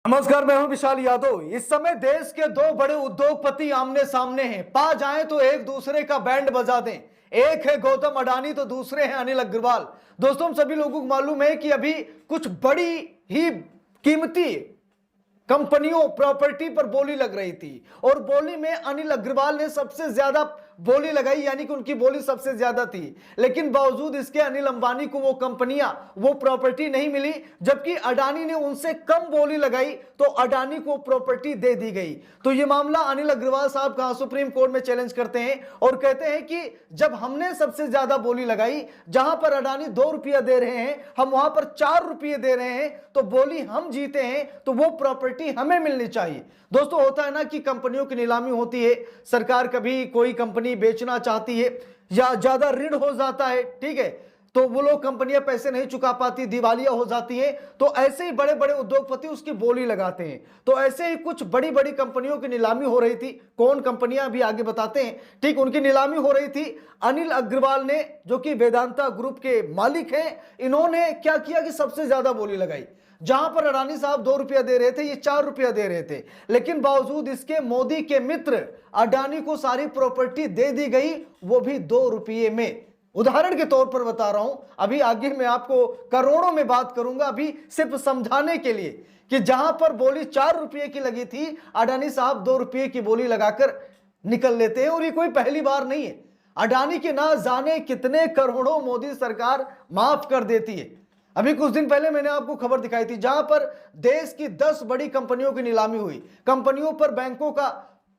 नमस्कार, मैं हूं विशाल यादव। इस समय देश के दो बड़े उद्योगपति आमने सामने हैं। पा जाएं तो एक दूसरे का बैंड बजा दें। एक है गौतम अडानी तो दूसरे हैं अनिल अग्रवाल। दोस्तों, हम सभी लोगों को मालूम है कि अभी कुछ बड़ी ही कीमती कंपनियों प्रॉपर्टी पर बोली लग रही थी और बोली में अनिल अग्रवाल ने सबसे ज्यादा बोली लगाई, यानी कि उनकी बोली सबसे ज्यादा थी। लेकिन बावजूद इसके अनिल अंबानी को वो कंपनियां, वो प्रॉपर्टी नहीं मिली, जबकि अडानी ने उनसे कम बोली लगाई तो अडानी को प्रॉपर्टी दे दी गई। तो ये मामला अनिल अग्रवाल साहब कहां सुप्रीम कोर्ट में चैलेंज करते हैं और कहते हैं कि जब हमने सबसे ज्यादा बोली लगाई, जहां पर अडानी 2 रुपया दे रहे हैं, हम वहां पर 4 रुपये दे रहे हैं, तो बोली हम जीते हैं, तो वो प्रॉपर्टी हमें मिलनी चाहिए। दोस्तों, होता है ना कि कंपनियों की नीलामी होती है, सरकार कभी कोई कंपनी बेचना चाहती है या ज्यादा ऋण हो जाता है, ठीक है, तो वो लोग कंपनियां पैसे नहीं चुका पाती, दिवालिया हो जाती है, तो ऐसे ही बड़े बड़े उद्योगपति उसकी बोली लगाते हैं। तो ऐसे ही कुछ बड़ी बड़ी कंपनियों की नीलामी हो रही थी। कौन कंपनियां अभी आगे बताते हैं, ठीक, उनकी नीलामी हो रही थी। अनिल अग्रवाल ने, जो कि वेदांता ग्रुप के मालिक हैं, इन्होंने क्या किया कि सबसे ज्यादा बोली लगाई। जहां पर अडानी साहब 2 रुपया दे रहे थे, ये 4 रुपया दे रहे थे, लेकिन बावजूद इसके मोदी के मित्र अडानी को सारी प्रॉपर्टी दे दी गई, वो भी 2 रुपये में। उदाहरण के तौर पर बता रहा हूं, अभी आगे मैं आपको करोड़ों में बात करूंगा, अभी सिर्फ समझाने के लिए कि जहां पर बोली 4 रुपये की लगी थी, अडानी साहब 2 रुपये की बोली लगाकर निकल लेते हैं। और ये कोई पहली बार नहीं है। अडानी के ना जाने कितने करोड़ों मोदी सरकार माफ कर देती है। अभी कुछ दिन पहले मैंने आपको खबर दिखाई थी, जहां पर देश की 10 बड़ी कंपनियों की नीलामी हुई। कंपनियों पर बैंकों का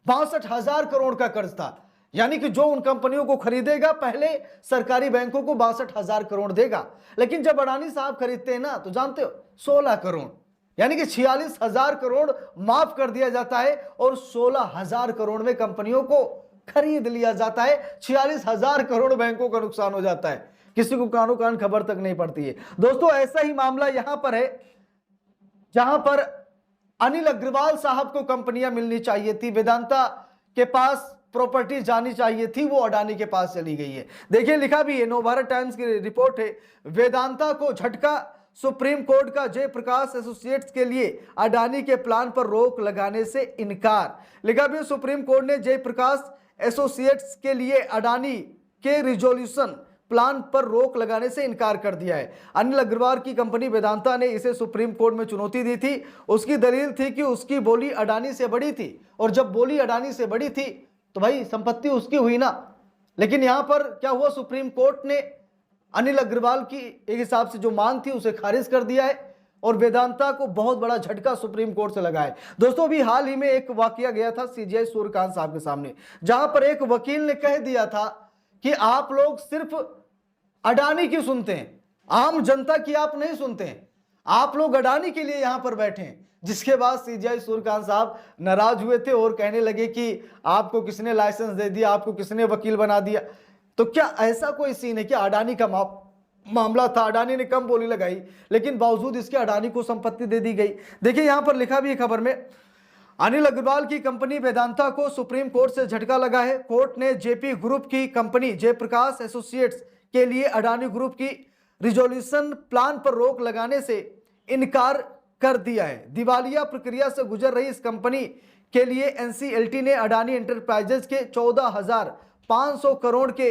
62,000 करोड़ का कर्ज था, यानी कि जो उन कंपनियों को खरीदेगा पहले सरकारी बैंकों को 62,000 करोड़ देगा। लेकिन जब अडानी साहब खरीदते हैं ना, तो जानते हो 16 करोड़, यानी कि 46,000 करोड़ माफ कर दिया जाता है और 16,000 करोड़ में कंपनियों को खरीद लिया जाता है। 46,000 करोड़ बैंकों का नुकसान हो जाता है, किसी को कानो कान खबर तक नहीं पड़ती है। दोस्तों, ऐसा ही मामला यहां पर है, जहां पर अनिल अग्रवाल साहब को कंपनियां मिलनी चाहिए थी, वेदांता के पास प्रॉपर्टी जानी चाहिए थी, वो अडानी के पास चली गई है। देखिए, लिखा भी है, नवभारत टाइम्स की रिपोर्ट है, वेदांता को झटका, सुप्रीम कोर्ट का जयप्रकाश एसोसिएट्स के लिए अडानी के प्लान पर रोक लगाने से इनकार। लिखा भी, सुप्रीम कोर्ट ने जयप्रकाश एसोसिएट्स के लिए अडानी के रिजोल्यूशन प्लान पर रोक लगाने से इनकार कर दिया है। अनिल अग्रवाल की कंपनी वेदांता ने इसे सुप्रीम कोर्ट में चुनौती दी थी। उसकी दलील थी कि उसकी बोली अडानी से बड़ी थी, और जब बोली अडानी से बड़ी थी तो भाई संपत्ति उसकी हुई ना। लेकिन यहां पर क्या हुआ, सुप्रीम कोर्ट ने अनिल अग्रवाल की एक हिसाब से जो मांग थी उसे खारिज कर दिया है और वेदांता को बहुत बड़ा झटका सुप्रीम कोर्ट से लगा है। दोस्तों, अभी हाल ही में एक वाकया गया था सीजीआई सूर्यकांत साहब के सामने, जहां पर एक वकील ने कह दिया था कि आप लोग सिर्फ अडानी की सुनते हैं, आम जनता की आप नहीं सुनते हैं, आप लोग अडानी के लिए यहां पर बैठे हैं। जिसके बाद सीजीआई सूर्यकांत साहब नाराज हुए थे और कहने लगे कि आपको किसने लाइसेंस दे दिया, आपको किसने वकील बना दिया। तो क्या ऐसा कोई सीन है? क्या अडानी का मामला था, अडानी ने कम बोली लगाई, लेकिन बावजूद इसके अडानी को संपत्ति दे दी गई। देखिए, यहां पर लिखा भी है खबर में, अनिल अग्रवाल की कंपनी वेदांता को सुप्रीम कोर्ट से झटका लगा है। कोर्ट ने जेपी ग्रुप की कंपनी जयप्रकाश एसोसिएट्स के लिए अडानी ग्रुप की रिजोल्यूशन प्लान पर रोक लगाने से इनकार कर दिया है। दिवालिया प्रक्रिया से गुजर रही इस कंपनी के लिए एनसीएलटी ने अडानी एंटरप्राइजेज के 14,500 करोड़ के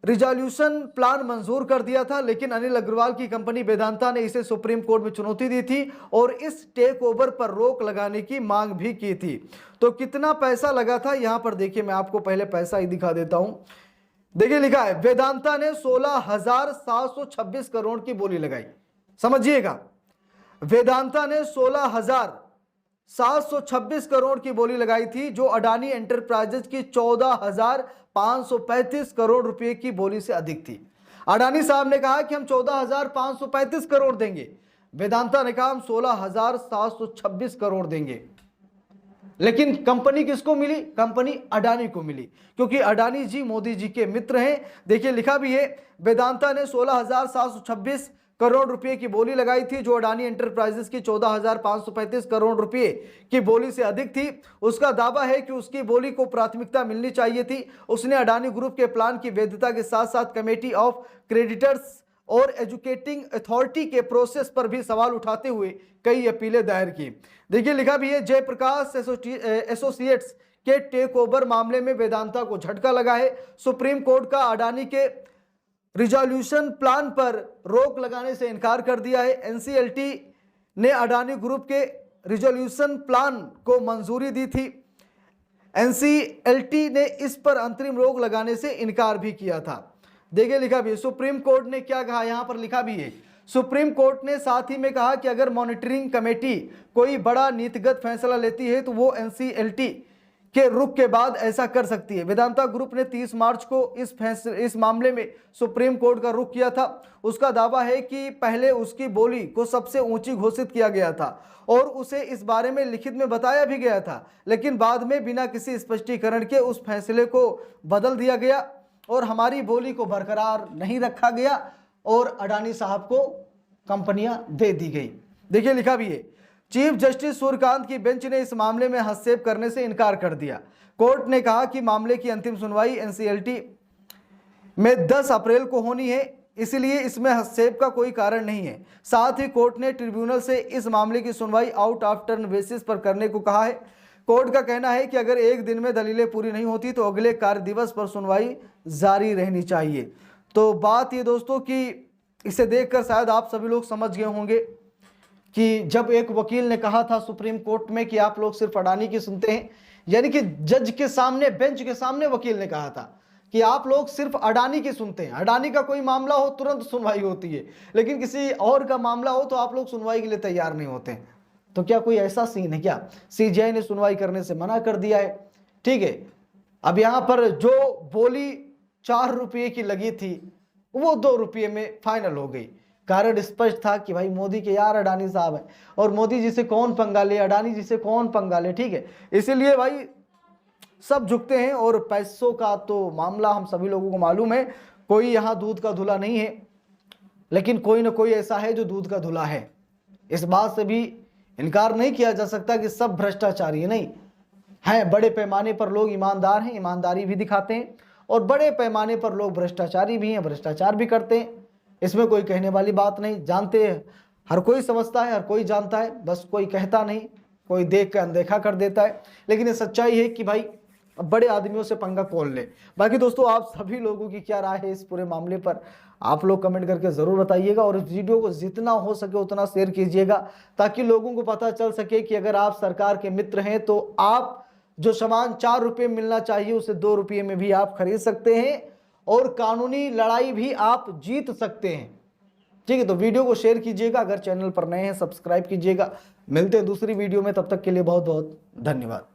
रिजोल्यूशन प्लान मंजूर कर दिया था, लेकिन अनिल अग्रवाल की कंपनी वेदांता ने इसे सुप्रीम कोर्ट में चुनौती दी थी और इस टेक ओवर पर रोक लगाने की मांग भी की थी। तो कितना पैसा लगा था, यहां पर देखिए, मैं आपको पहले पैसा ही दिखा देता हूं। देखिए, लिखा है, वेदांता ने 16,726 करोड़ की बोली लगाई। समझिएगा, वेदांता ने 16,726 करोड़ की बोली लगाई थी, जो अडानी एंटरप्राइजेज की 14,535 करोड़ रुपए की बोली से अधिक थी। अडानी साहब ने कहा कि हम 14,535 करोड़ देंगे, वेदांता ने कहा हम 16,726 करोड़ देंगे। लेकिन कंपनी किसको मिली? कंपनी अडानी को मिली, क्योंकि अडानी जी मोदी जी के मित्र हैं। देखिए, लिखा भी है, वेदांता ने 16,726 करोड़ रुपए की बोली लगाई थी, जो अडानी एंटरप्राइजेस की 14,535 करोड़ रुपए की बोली से अधिक थी। उसका दावा है कि उसकी बोली को प्राथमिकता मिलनी चाहिए थी। उसने अडानी ग्रुप के प्लान की वैधता के साथ साथ कमेटी ऑफ क्रेडिटर्स और एजुकेटिंग अथॉरिटी के प्रोसेस पर भी सवाल उठाते हुए कई अपीलें दायर की। देखिए लिखा भी है, जयप्रकाश एसोसिएट्स के टेक ओवर मामले में वेदांता को झटका लगा है। सुप्रीम कोर्ट का अडानी के रिजोल्यूशन प्लान पर रोक लगाने से इनकार कर दिया है। एनसीएलटी ने अडानी ग्रुप के रिजोल्यूशन प्लान को मंजूरी दी थी। एनसीएलटी ने इस पर अंतरिम रोक लगाने से इनकार भी किया था। देखिए लिखा भी है, सुप्रीम कोर्ट ने क्या कहा, यहां पर लिखा भी है, सुप्रीम कोर्ट ने साथ ही में कहा कि अगर मॉनिटरिंग कमेटी कोई बड़ा नीतिगत फैसला लेती है तो वो एनसीएलटी के रुख के बाद ऐसा कर सकती है। वेदांता ग्रुप ने 30 मार्च को इस मामले में सुप्रीम कोर्ट का रुख किया था। उसका दावा है कि पहले उसकी बोली को सबसे ऊंची घोषित किया गया था और उसे इस बारे में लिखित में बताया भी गया था, लेकिन बाद में बिना किसी स्पष्टीकरण के उस फैसले को बदल दिया गया और हमारी बोली को बरकरार नहीं रखा गया और अडानी साहब को कंपनियां दे दी गई। देखिए लिखा भी है, चीफ जस्टिस सूर्यकांत की बेंच ने इस मामले में हस्तक्षेप करने से इनकार कर दिया। कोर्ट ने कहा कि मामले की अंतिम सुनवाई एनसीएलटी में 10 अप्रैल को होनी है, इसलिए इसमें हस्तक्षेप का कोई कारण नहीं है। साथ ही कोर्ट ने ट्रिब्यूनल से इस मामले की सुनवाई आउट ऑफ टर्न बेसिस पर करने को कहा है। कोर्ट का कहना है कि अगर एक दिन में दलीलें पूरी नहीं होती तो अगले कार्य दिवस पर सुनवाई जारी रहनी चाहिए। तो बात ये दोस्तों कि इसे देखकर शायद आप सभी लोग समझ गए होंगे कि जब एक वकील ने कहा था सुप्रीम कोर्ट में कि आप लोग सिर्फ अडानी की सुनते हैं, यानी कि जज के सामने, बेंच के सामने वकील ने कहा था कि आप लोग सिर्फ अडानी की सुनते हैं, अडानी का कोई मामला हो तुरंत सुनवाई होती है, लेकिन किसी और का मामला हो तो आप लोग सुनवाई के लिए तैयार नहीं होते हैं। तो क्या कोई ऐसा सीन है क्या? सीजीआई ने सुनवाई करने से मना कर दिया है। ठीक है, अब यहां पर जो बोली 4 रुपये की लगी थी वो 2 रुपये में फाइनल हो गई। कारण स्पष्ट था कि भाई मोदी के यार अडानी साहब है और मोदी जी से कौन पंगा ले, अडानी जी से कौन पंगा ले। ठीक है, इसीलिए भाई सब झुकते हैं और पैसों का तो मामला हम सभी लोगों को मालूम है, कोई यहाँ दूध का धुला नहीं है, लेकिन कोई ना कोई ऐसा है जो दूध का धुला है। इस बात से भी इनकार नहीं किया जा सकता कि सब भ्रष्टाचारी नहीं हैं। बड़े पैमाने पर लोग ईमानदार हैं, ईमानदारी भी दिखाते हैं, और बड़े पैमाने पर लोग भ्रष्टाचारी भी हैं, भ्रष्टाचार भी करते हैं। इसमें कोई कहने वाली बात नहीं। जानते हैं, हर कोई समझता है, हर कोई जानता है, बस कोई कहता नहीं, कोई देख कर अनदेखा कर देता है। लेकिन ये सच्चाई है कि भाई बड़े आदमियों से पंगा कौन ले। बाकी दोस्तों आप सभी लोगों की क्या राय है इस पूरे मामले पर, आप लोग कमेंट करके ज़रूर बताइएगा और इस वीडियो को जितना हो सके उतना शेयर कीजिएगा, ताकि लोगों को पता चल सके कि अगर आप सरकार के मित्र हैं तो आप जो सामान 4 रुपये मिलना चाहिए उसे 2 रुपये में भी आप खरीद सकते हैं और कानूनी लड़ाई भी आप जीत सकते हैं। ठीक है, तो वीडियो को शेयर कीजिएगा, अगर चैनल पर नए हैं सब्सक्राइब कीजिएगा। मिलते हैं दूसरी वीडियो में, तब तक के लिए बहुत बहुत धन्यवाद।